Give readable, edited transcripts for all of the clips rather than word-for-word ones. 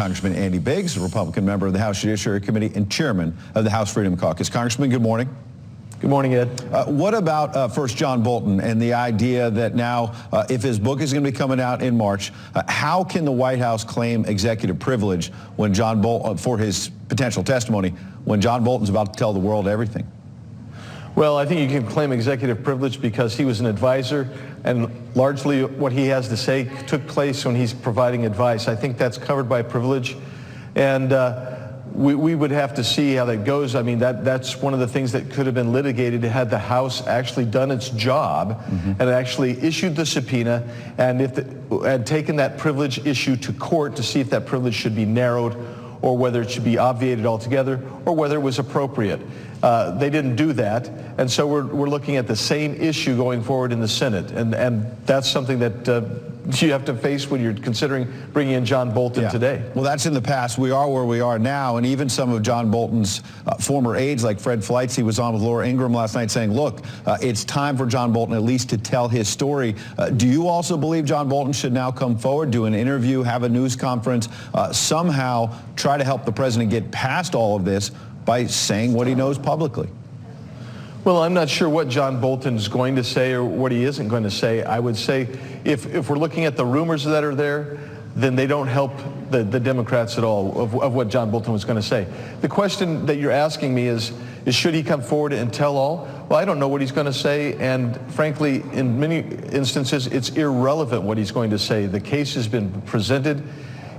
Congressman Andy Biggs, a Republican member of the House Judiciary Committee and chairman of the House Freedom Caucus. Congressman, good morning. Good morning, Ed. What about first John Bolton and the idea that now, if his book is going to be coming out in March, how can the White House claim executive privilege when John Bolton, for his potential testimony, when John Bolton's about to tell the world everything? Well, I think you can claim executive privilege because he was an advisor, and largely what he has to say took place when he's providing advice. I think that's covered by privilege, and we would have to see how that goes. I mean, that's one of the things that could have been litigated had the House actually done its job and actually issued the subpoena and had taken that privilege issue to court to see if that privilege should be narrowed or whether it should be obviated altogether or whether it was appropriate. They didn't do that, and so we're looking at the same issue going forward in the Senate, and that's something that you have to face when you're considering bringing in John Bolton today. Well, that's in the past. We are where we are now, and even some of John Bolton's former aides, like Fred Fleitz, was on with Laura Ingraham last night saying, look, it's time for John Bolton at least to tell his story. Do you also believe John Bolton should now come forward, do an interview, have a news conference, somehow try to help the president get past all of this by saying what he knows publicly? Well, I'm not sure what John Bolton is going to say or what he isn't going to say. I would say if we're looking at the rumors that are there, then they don't help the Democrats at all of what John Bolton was going to say. The question that you're asking me is should he come forward and tell all? Well, I don't know what he's going to say, and frankly, in many instances, it's irrelevant what he's going to say. The case has been presented.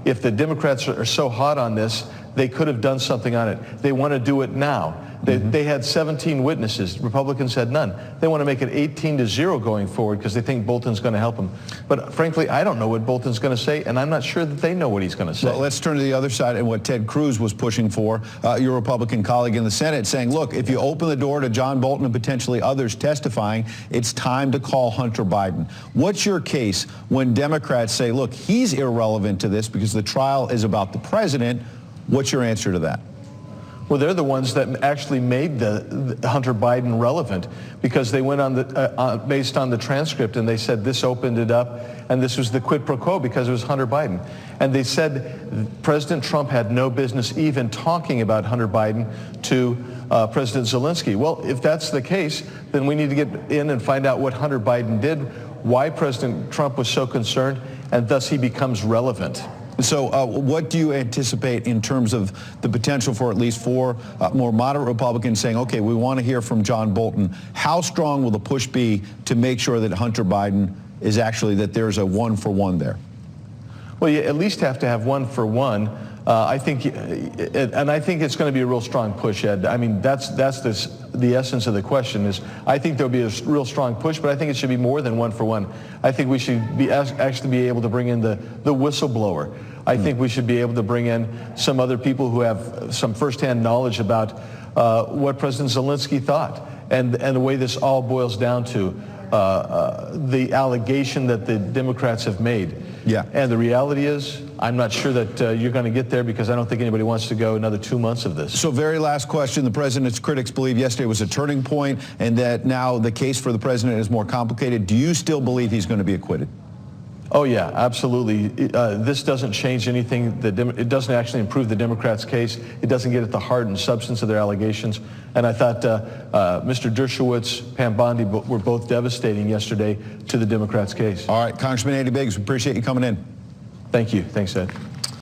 If the Democrats are so hot on this, they could have done something on it. They want to do it now. They had 17 witnesses. Republicans had none. They want to make it 18-0 going forward because they think Bolton's going to help them. But frankly, I don't know what Bolton's going to say, and I'm not sure that they know what he's going to say. Well, let's turn to the other side and what Ted Cruz was pushing for, your Republican colleague in the Senate, saying, look, if you open the door to John Bolton and potentially others testifying, it's time to call Hunter Biden. What's your case when Democrats say, look, he's irrelevant to this because the trial is about the president? What's your answer to that? Well, they're the ones that actually made the Hunter Biden relevant because they went on based on the transcript and they said this opened it up and this was the quid pro quo because it was Hunter Biden. And they said President Trump had no business even talking about Hunter Biden to President Zelensky. Well, if that's the case, then we need to get in and find out what Hunter Biden did, why President Trump was so concerned, and thus he becomes relevant. So what do you anticipate in terms of the potential for at least four more moderate Republicans saying, okay, we want to hear from John Bolton? How strong will the push be to make sure that Hunter Biden is actually, that there's a one-for-one there? Well, you at least have to have one-for-one. I think it's going to be a real strong push, Ed. I mean, that's the essence of the question is I think there'll be a real strong push, but I think it should be more than one-for-one. I think we should actually be able to bring in the whistleblower. I think we should be able to bring in some other people who have some firsthand knowledge about what President Zelensky thought and the way this all boils down to the allegation that the Democrats have made. Yeah. And the reality is, I'm not sure that you're going to get there because I don't think anybody wants to go another 2 months of this. So very last question. The president's critics believe yesterday was a turning point and that now the case for the president is more complicated. Do you still believe he's going to be acquitted? Oh, yeah, absolutely. This doesn't change anything. It doesn't actually improve the Democrats' case. It doesn't get at the heart and substance of their allegations. And I thought Mr. Dershowitz, Pam Bondi were both devastating yesterday to the Democrats' case. All right, Congressman Andy Biggs, we appreciate you coming in. Thank you. Thanks, Ed.